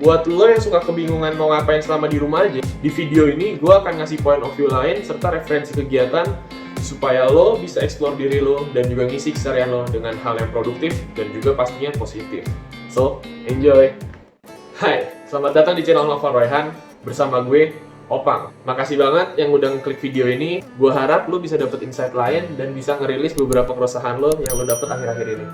Buat lo yang suka kebingungan mau ngapain selama di rumah aja, di video ini gue akan ngasih point of view lain serta referensi kegiatan supaya lo bisa explore diri lo dan juga ngisi keseharian lo dengan hal yang produktif dan juga pastinya positif. So, enjoy! Hai, selamat datang di channel Novel Royhan bersama gue, Opang. Makasih banget yang udah ngeklik video ini. Gue harap lo bisa dapet insight lain dan bisa ngerilis beberapa keresahan lo yang lo dapet akhir-akhir ini.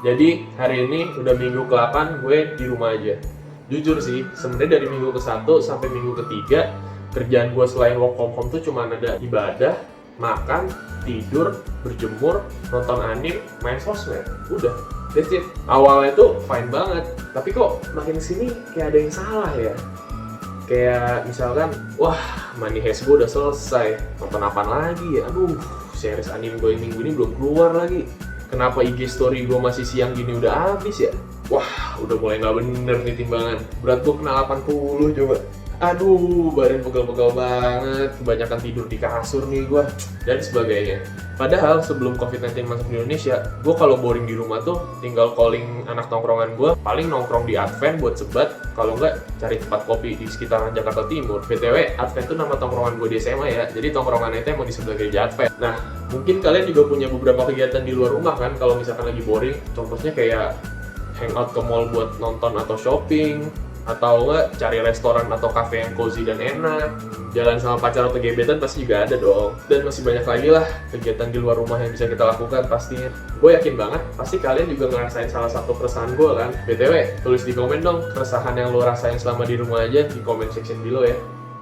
Jadi, hari ini udah minggu ke-8 gue di rumah aja. Jujur sih, sebenarnya dari minggu ke-1 sampai minggu ke-3 kerjaan gue selain work from home tuh cuma ada ibadah, makan, tidur, berjemur, nonton anime, main sosmed. Udah, that's it. Awalnya tuh fine banget, tapi kok makin sini kayak ada yang salah ya. Kayak misalkan, wah Money Heist gue udah selesai, nonton apaan lagi ya? Aduh, series anime gue minggu ini belum keluar lagi. Kenapa IG story gue masih siang gini udah habis ya? Wah, udah mulai nggak bener nih timbangan. Berat gue kena 80 coba. Aduh, badan pegel-pegel banget. Kebanyakan tidur di kasur nih gue. Dan sebagainya. Padahal sebelum COVID-19 masuk di Indonesia, gue kalau boring di rumah tuh tinggal calling anak tongkrongan gue. Paling nongkrong di Advent buat sebat. Kalau nggak, cari tempat kopi di sekitaran Jakarta Timur. BTW, Advent tuh nama tongkrongan gue di SMA ya. Jadi tongkrongan itu emang di sebelah gereja Advent. Nah, mungkin kalian juga punya beberapa kegiatan di luar rumah kan kalau misalkan lagi boring. Contohnya kayak hangout ke mall buat nonton atau shopping, atau enggak cari restoran atau cafe yang cozy dan enak, jalan sama pacar atau gebetan pasti juga ada dong. Dan masih banyak lagi lah kegiatan di luar rumah yang bisa kita lakukan pastinya. Gue yakin banget pasti kalian juga ngerasain salah satu keresahan gue kan. BTW, tulis di komen dong keresahan yang lo rasain selama di rumah aja di comment section below ya.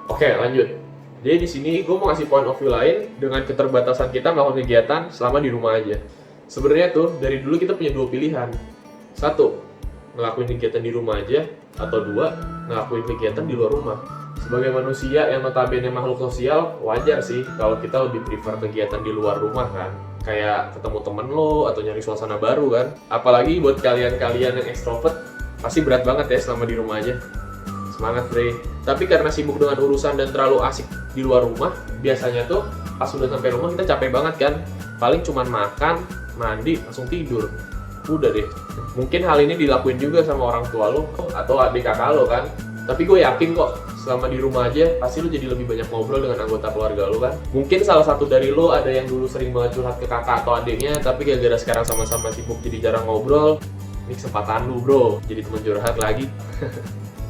Oke, lanjut. Jadi di sini gue mau ngasih point of view lain dengan keterbatasan kita melakukan kegiatan selama di rumah aja. Sebenarnya tuh dari dulu kita punya dua pilihan. Satu, ngelakuin kegiatan di rumah aja, atau dua, ngelakuin kegiatan di luar rumah. Sebagai manusia yang notabene makhluk sosial, wajar sih kalau kita lebih prefer kegiatan di luar rumah kan. Kayak ketemu temen lo, atau nyari suasana baru kan. Apalagi buat kalian-kalian yang ekstrovert, pasti berat banget ya selama di rumah aja. Semangat bre. Tapi karena sibuk dengan urusan dan terlalu asik di luar rumah, biasanya tuh pas udah sampai rumah kita capek banget kan. Paling cuman makan, mandi, langsung tidur. Udah deh. Mungkin hal ini dilakuin juga sama orang tua lo atau adik kakak lo kan. Tapi gue yakin kok selama di rumah aja pasti lo jadi lebih banyak ngobrol dengan anggota keluarga lo kan. Mungkin salah satu dari lo ada yang dulu sering banget curhat ke kakak atau adiknya, tapi gara-gara sekarang sama-sama sibuk jadi jarang ngobrol. Ini kesempatan lu bro, jadi teman curhat lagi.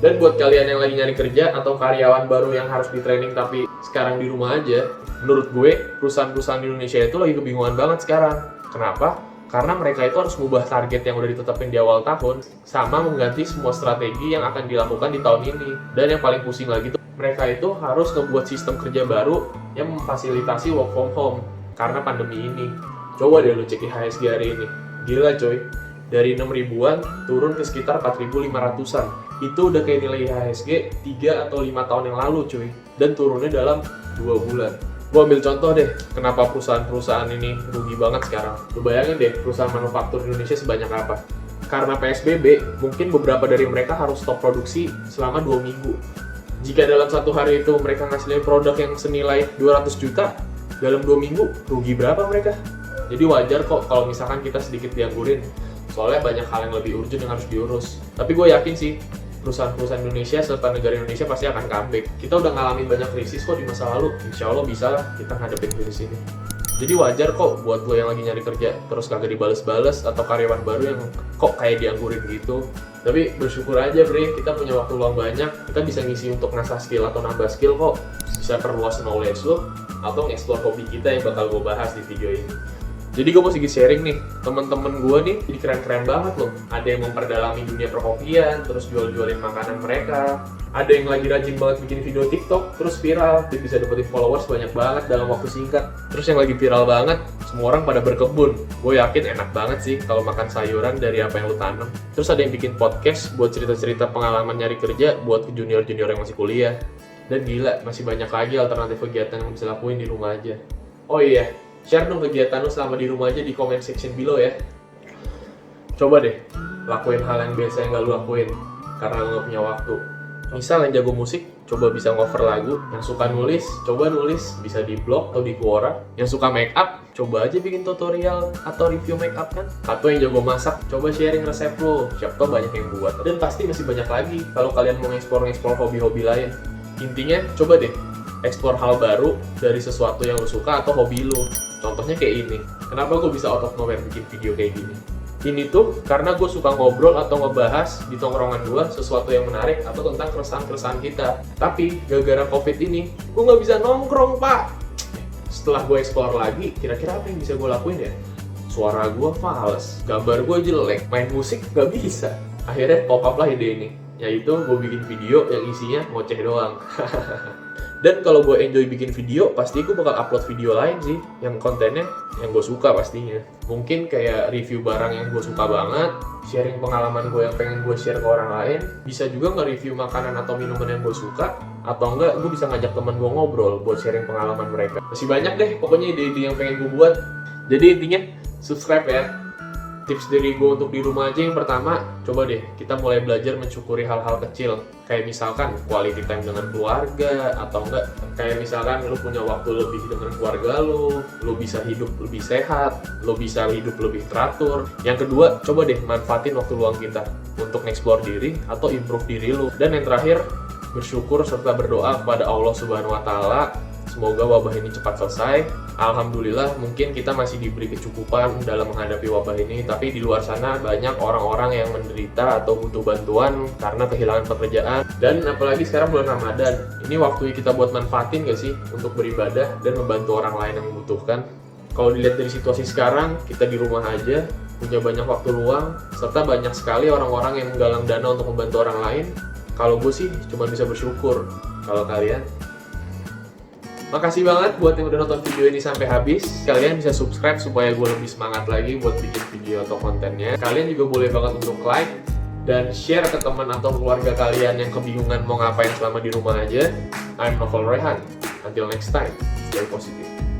Dan buat kalian yang lagi nyari kerja atau karyawan baru yang harus di training tapi sekarang di rumah aja, menurut gue perusahaan-perusahaan di Indonesia itu lagi kebingungan banget sekarang. Kenapa? Karena mereka itu harus mengubah target yang udah ditetapin di awal tahun sama mengganti semua strategi yang akan dilakukan di tahun ini. Dan yang paling pusing lagi tuh, mereka itu harus ngebuat sistem kerja baru yang memfasilitasi work from home karena pandemi ini. Coba deh lu cek IHSG hari ini. Gila coy, dari 6 ribuan turun ke sekitar 4.500-an. Itu udah kayak nilai IHSG 3 atau 5 tahun yang lalu cuy. Dan turunnya dalam 2 bulan. Gue ambil contoh deh, kenapa perusahaan-perusahaan ini rugi banget sekarang. Lu bayangin deh, perusahaan manufaktur di Indonesia sebanyak apa. Karena PSBB, mungkin beberapa dari mereka harus stop produksi selama 2 minggu. Jika dalam satu hari itu mereka ngasilin produk yang senilai 200 juta, dalam 2 minggu, rugi berapa mereka? Jadi wajar kok kalau misalkan kita sedikit dianggurin. Soalnya banyak hal yang lebih urgent yang harus diurus. Tapi gue yakin sih, perusahaan-perusahaan Indonesia serta negara Indonesia pasti akan comeback. Kita udah ngalamin banyak krisis kok di masa lalu. Insya Allah bisa lah kita ngadepin krisis ini. Jadi wajar kok buat lo yang lagi nyari kerja terus kagak dibales-bales atau karyawan baru yang kok kayak dianggurin gitu. Tapi bersyukur aja bre, kita punya waktu luang banyak. Kita bisa ngisi untuk ngasah skill atau nambah skill kok. Bisa perluas knowledge lo atau nge-explore hobi kita yang bakal gue bahas di video ini. Jadi gue mau sedikit sharing nih, temen-temen gue nih jadi keren-keren banget loh. Ada yang memperdalami dunia perkopian, terus jual-jualin makanan mereka. Ada yang lagi rajin banget bikin video TikTok, terus viral, dan bisa dapetin followers banyak banget dalam waktu singkat. Terus yang lagi viral banget, semua orang pada berkebun. Gue yakin enak banget sih kalau makan sayuran dari apa yang lu tanam. Terus ada yang bikin podcast buat cerita-cerita pengalaman nyari kerja buat junior-junior yang masih kuliah. Dan gila, masih banyak lagi alternatif kegiatan yang bisa lakuin di rumah aja. Oh iya, share dong kegiatan lu selama di rumah aja di comment section below ya. Coba deh, lakuin hal yang biasa yang gak lu lakuin karena lu gak punya waktu. Misal yang jago musik, coba bisa ngover lagu. Yang suka nulis, coba nulis bisa di blog atau di Quora. Yang suka make up, coba aja bikin tutorial atau review makeup kan. Atau yang jago masak, coba sharing resep lo, siapa tau banyak yang buat. Dan pasti masih banyak lagi kalau kalian mau ngeksplor hobi-hobi lain. Intinya coba deh eksplor hal baru dari sesuatu yang lo suka atau hobi lo. Contohnya kayak ini, kenapa gue bisa out of nowhere bikin video kayak gini? Ini tuh karena gue suka ngobrol atau ngebahas di tongkrongan gue sesuatu yang menarik atau tentang keresahan-keresahan kita. Tapi gara-gara COVID ini, gue nggak bisa nongkrong, Pak. Setelah gue explore lagi, kira-kira apa yang bisa gue lakuin ya? Suara gue fals, gambar gue jelek, main musik nggak bisa. Akhirnya pop up lah ide ini, yaitu gue bikin video yang isinya ngoceh doang. Dan kalau gue enjoy bikin video, pasti gue bakal upload video lain sih, yang kontennya yang gue suka pastinya. Mungkin kayak review barang yang gue suka banget, sharing pengalaman gue yang pengen gue share ke orang lain, bisa juga nge-review makanan atau minuman yang gue suka, atau enggak gue bisa ngajak teman gue ngobrol buat sharing pengalaman mereka. Masih banyak deh pokoknya ide-ide yang pengen gue buat. Jadi intinya subscribe ya. Tips dari gue untuk di rumah aja yang pertama, coba deh kita mulai belajar mensyukuri hal-hal kecil. Kayak misalkan quality time dengan keluarga, atau enggak kayak misalkan lu punya waktu lebih dengan keluarga lu bisa hidup lebih sehat, lu bisa hidup lebih teratur. Yang kedua, coba deh manfaatin waktu luang kita untuk explore diri atau improve diri lu. Dan yang terakhir, bersyukur serta berdoa kepada Allah Subhanahu wa Ta'ala. Semoga wabah ini cepat selesai. Alhamdulillah mungkin kita masih diberi kecukupan dalam menghadapi wabah ini, tapi di luar sana banyak orang-orang yang menderita atau butuh bantuan karena kehilangan pekerjaan. Dan apalagi sekarang bulan Ramadan, ini waktu kita buat manfaatin gak sih untuk beribadah dan membantu orang lain yang membutuhkan. Kalau dilihat dari situasi sekarang, kita di rumah aja, punya banyak waktu luang, serta banyak sekali orang-orang yang menggalang dana untuk membantu orang lain. Kalau gue sih cuma bisa bersyukur. Kalau kalian? Makasih banget buat yang udah nonton video ini sampai habis. Kalian bisa subscribe supaya gue lebih semangat lagi buat bikin video atau kontennya. Kalian juga boleh banget untuk like dan share ke teman atau keluarga kalian yang kebingungan mau ngapain selama di rumah aja. I'm Novel Rehan. Until next time, stay positive.